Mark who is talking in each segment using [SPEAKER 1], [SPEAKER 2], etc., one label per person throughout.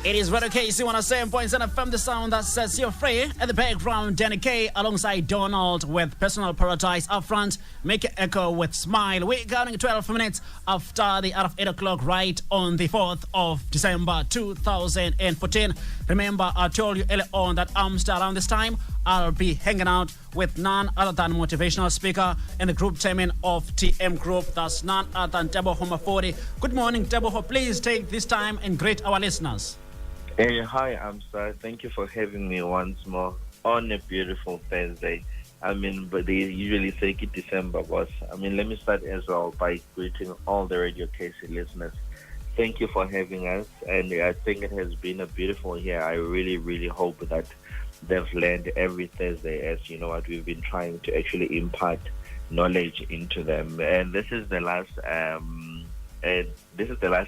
[SPEAKER 1] It is Radio KC 107.7 FM, the sound that sets you free. At the background, Danny K alongside Donald with Personal Paradise up front. Make it echo with Smile. We're counting 12 minutes after the hour of 8 o'clock, right on the 4th of December 2014. Remember, I told you earlier on that still around this time, I'll be hanging out with none other than motivational speaker in the group chairman of TM Group. That's none other than Teboho Mafodi. Good morning, Teboho. Please take this time and greet our listeners.
[SPEAKER 2] Hey, hi, Amsa. Thank you for having me once more on a beautiful Thursday. But they usually say it December, boss. Let me start as well by greeting all the Radio KC listeners. Thank you for having us, and I think it has been a beautiful year. I really, really hope that they've learned every Thursday, as you know what we've been trying to actually impart knowledge into them. And this is the last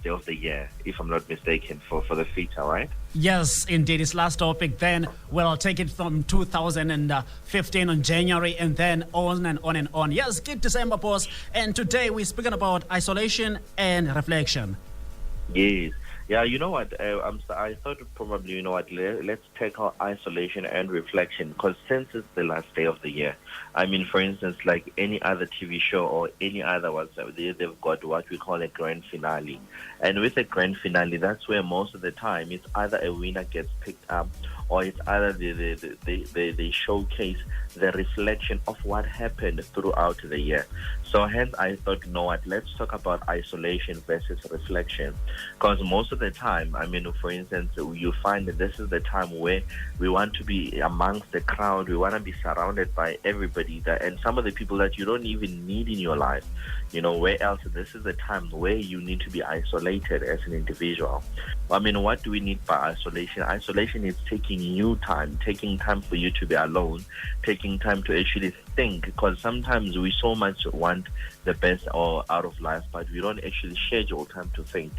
[SPEAKER 2] day of the year, if I'm not mistaken, for the feature, right?
[SPEAKER 1] Yes, indeed. It's last topic. Then we'll take it from 2015 on January and then on and on and on. Yes, good December, boss. And today we're speaking about isolation and reflection.
[SPEAKER 2] Yes. Yeah, you know what? I thought probably, let's tackle isolation and reflection, because since it's the last day of the year, for instance, like any other TV show or any other they've got what we call a grand finale. And with a grand finale, that's where most of the time it's either a winner gets picked up or it's either they showcase the reflection of what happened throughout the year. So hence I thought, let's talk about isolation versus reflection. Because most of the time, for instance, you find that this is the time where we want to be amongst the crowd, we want to be surrounded by everybody, and some of the people that you don't even need in your life. Where else this is the time where you need to be isolated as an individual. What do we need by isolation? Isolation is taking time for you to be alone, taking time to actually think, because sometimes we so much want the best or out of life, but we don't actually schedule time to think.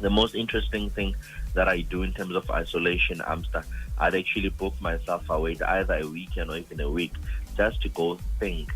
[SPEAKER 2] The most interesting thing that I do in terms of isolation, I'd actually book myself away either a weekend or even a week, just to go think,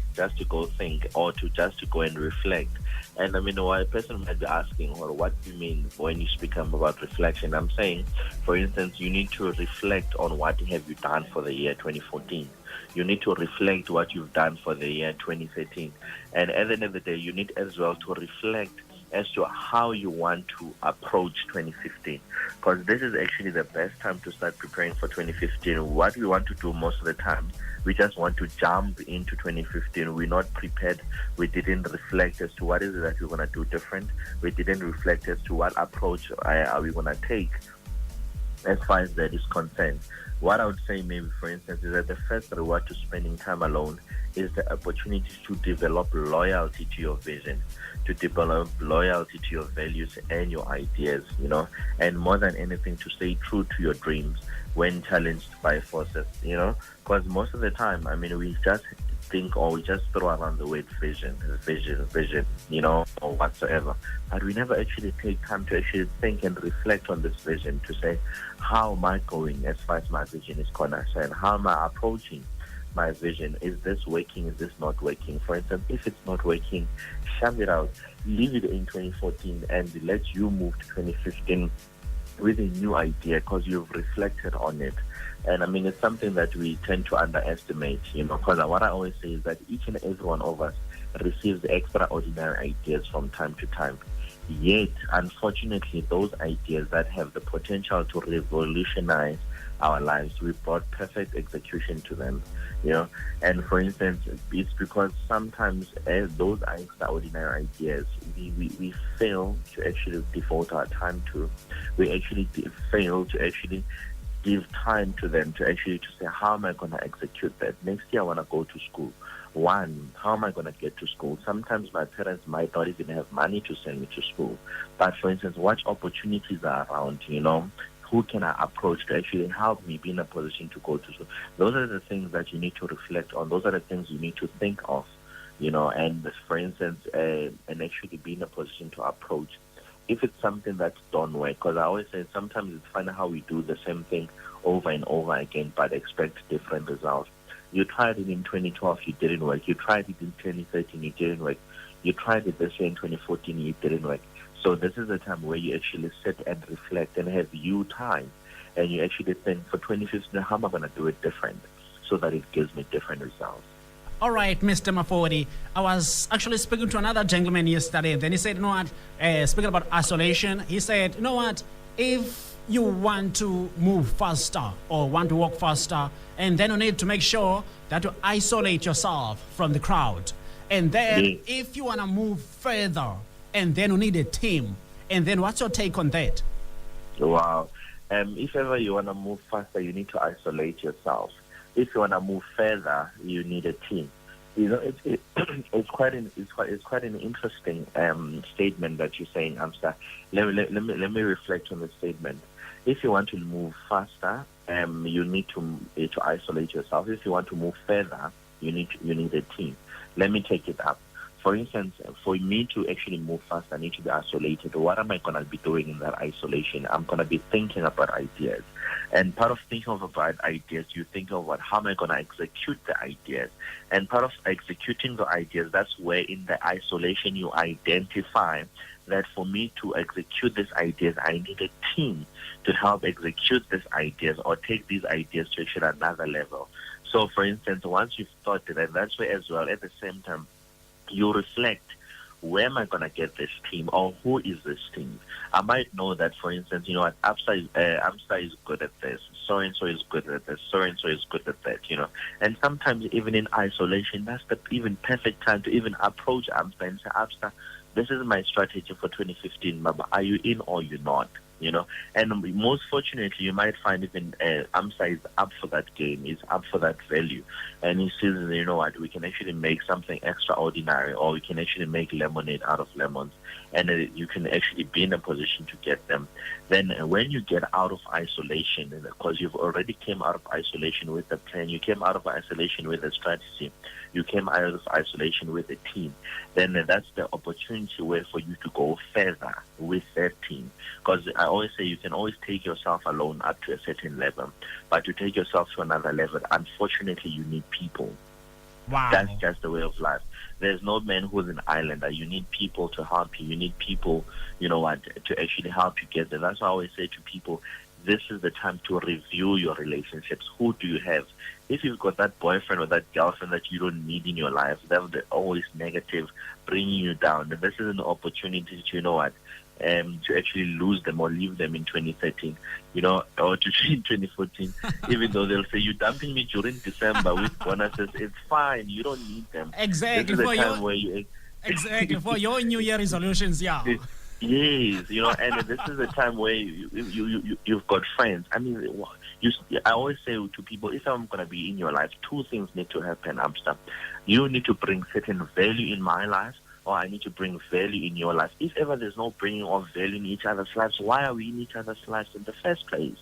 [SPEAKER 2] or just to go and reflect. And why a person might be asking, well, what do you mean when you speak about reflection? I'm saying, for instance, you need to reflect on what have you done for the year 2014. You need to reflect what you've done for the year 2013. And at the end of the day, you need as well to reflect as to how you want to approach 2015, because this is actually the best time to start preparing for 2015. What we want to do most of the time, we just want to jump into 2015. We're not prepared. We didn't reflect as to what is it that we're going to do different. We didn't reflect as to what approach are we going to take as far as that is concerned. What I would say maybe, for instance, is that the first reward to spending time alone is the opportunity to develop loyalty to your vision, to develop loyalty to your values and your ideas, and more than anything, to stay true to your dreams when challenged by forces, because most of the time, we just think or we just throw around the word vision, or whatsoever. But we never actually take time to actually think and reflect on this vision, to say, how am I going as far as my vision is concerned? How am I approaching my vision? Is this working? Is this not working? For instance, if it's not working, shove it out. Leave it in 2014 and let you move to 2015 with a new idea, because you've reflected on it. And it's something that we tend to underestimate, because what I always say is that each and every one of us receives extraordinary ideas from time to time. Yet, unfortunately, those ideas that have the potential to revolutionize our lives, we brought perfect execution to them, And for instance, it's because sometimes those extraordinary ideas, we fail to actually devote our time to. We actually fail to actually give time to them to say, how am I going to execute that? Next year I want to go to school. How am I going to get to school? Sometimes my parents might not even have money to send me to school. But for instance, what opportunities are around, who can I approach to actually help me be in a position to go to school? Those are the things that you need to reflect on. Those are the things you need to think of, and for instance, and actually be in a position to approach. If it's something that don't work, because I always say sometimes it's funny how we do the same thing over and over again, but expect different results. You tried it in 2012, it didn't work. You tried it in 2013, it didn't work. You tried it this year in 2014, it didn't work. So this is a time where you actually sit and reflect and have you time, and you actually think for 2015, how am I going to do it different so that it gives me different results.
[SPEAKER 1] All right, Mr. Mafodi. I was actually speaking to another gentleman yesterday. Then he said, you know what, speaking about isolation, he said, you know what, if you want to move faster or want to walk faster, and then you need to make sure that you isolate yourself from the crowd. And then if you want to move further, and then you need a team. And then what's your take on that?
[SPEAKER 2] Wow. If ever you want to move faster, you need to isolate yourself. If you want to move further, you need a team. You know, it's quite an interesting statement that you're saying, Amsta. Let me reflect on the statement. If you want to move faster, you need to isolate yourself. If you want to move further, you need a team. Let me take it up. For instance, for me to actually move fast, I need to be isolated. What am I going to be doing in that isolation? I'm going to be thinking about ideas. And part of thinking about ideas, you think about how am I going to execute the ideas. And part of executing the ideas, that's where in the isolation you identify that for me to execute these ideas, I need a team to help execute these ideas or take these ideas to actually another level. So, for instance, once you've thought that, that's where as well, at the same time, you reflect, where am I going to get this team, or who is this team? I might know that, for instance, you know what, Amsta is good at this, so-and-so is good at this, so-and-so is good at that, you know. And sometimes even in isolation, that's the even perfect time to even approach Amsta and say, Amsta, this is my strategy for 2015, Mama. Are you in or you're not? You know, and most fortunately, you might find even Amsa is up for that game, is up for that value, and he says, you know what, we can actually make something extraordinary, or we can actually make lemonade out of lemons, and you can actually be in a position to get them. Then when you get out of isolation, because you've already came out of isolation with a plan, you came out of isolation with a strategy, you came out of isolation with a team, then that's the opportunity where for you to go further with that team. Because I always say you can always take yourself alone up to a certain level, but to take yourself to another level, unfortunately, you need people.
[SPEAKER 1] Wow.
[SPEAKER 2] That's just the way of life. There's no man who's an islander. You need people to help you. You need people, you know what, to actually help you get there. That's why I always say to people, this is the time to review your relationships. Who do you have? If you've got that boyfriend or that girlfriend that you don't need in your life, they're always negative, bringing you down. And this is an opportunity to, you know what, to actually lose them or leave them in 2013, you know, or to in 2014, even though they'll say, you're dumping me during December with bonuses. It's fine. You don't need them.
[SPEAKER 1] Exactly.
[SPEAKER 2] This is the time where you...
[SPEAKER 1] Exactly. For your New Year resolutions, yeah.
[SPEAKER 2] Yes, you know, and this is the time where you've got friends. I mean, I always say to people, if I'm going to be in your life, two things need to happen, Amsterdam. You need to bring certain value in my life, or I need to bring value in your life. If ever there's no bringing of value in each other's lives, why are we in each other's lives in the first place?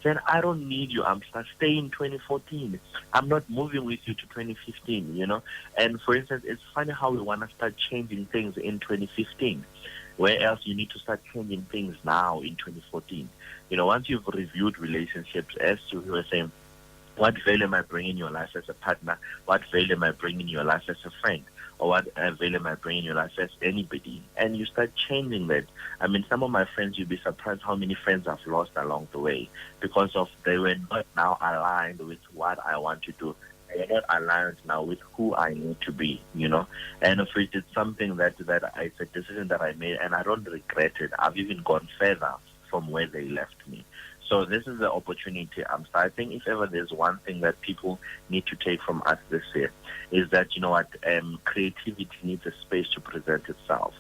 [SPEAKER 2] Then I don't need you, Amsterdam. Stay in 2014. I'm not moving with you to 2015, you know. And for instance, it's funny how we want to start changing things in 2015. Where else you need to start changing things now in 2014. You know, once you've reviewed relationships, as you were saying, what value am I bringing in your life as a partner? What value am I bringing in your life as a friend? Or what value am I bringing in your life as anybody? And you start changing that. I mean, some of my friends, you'll be surprised how many friends I've lost along the way because of they were not now aligned with what I want to do. They're not aligned now with who I need to be, you know. And if it's something that it's a decision that I made, and I don't regret it. I've even gone further from where they left me. So this is the opportunity. I think if ever there's one thing that people need to take from us this year, is that, you know what, creativity needs a space to present itself.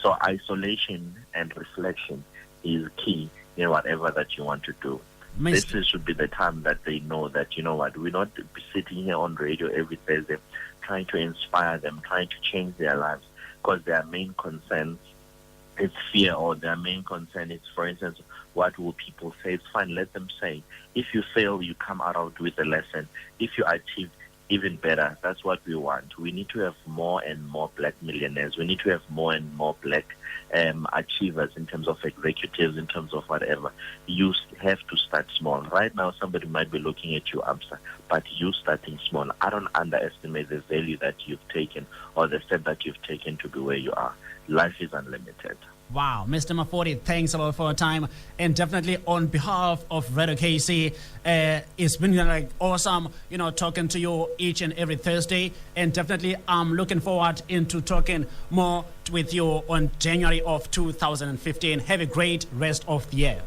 [SPEAKER 2] So isolation and reflection is key in whatever that you want to do. This should be the time that they know that, you know what, we're not sitting here on radio every Thursday trying to inspire them, trying to change their lives, because their main concern is fear, or their main concern is, for instance, what will people say? It's fine, let them say. If you fail, you come out with a lesson. If you achieve, even better. That's what we want. We need to have more and more black millionaires. We need to have more and more black achievers in terms of executives, in terms of whatever. You have to start small. Right now, somebody might be looking at you, Amsa, but you starting small. I don't underestimate the value that you've taken or the step that you've taken to be where you are. Life is unlimited.
[SPEAKER 1] Wow, Mr. Mafodi, thanks a lot for your time. And definitely on behalf of Radio KC, it's been like awesome, talking to you each and every Thursday. And definitely I'm looking forward into talking more with you on January of 2015. Have a great rest of the year.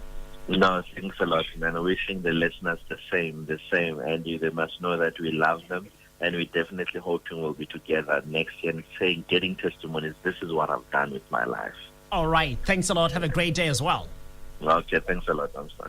[SPEAKER 2] No, thanks a lot, man. Wishing the listeners the same. And they must know that we love them. And we definitely hoping we'll be together next year and saying, getting testimonies, this is what I've done with my life.
[SPEAKER 1] All right. Thanks a lot. Have a great day as well.
[SPEAKER 2] Okay. Thanks a lot, Amsterdam.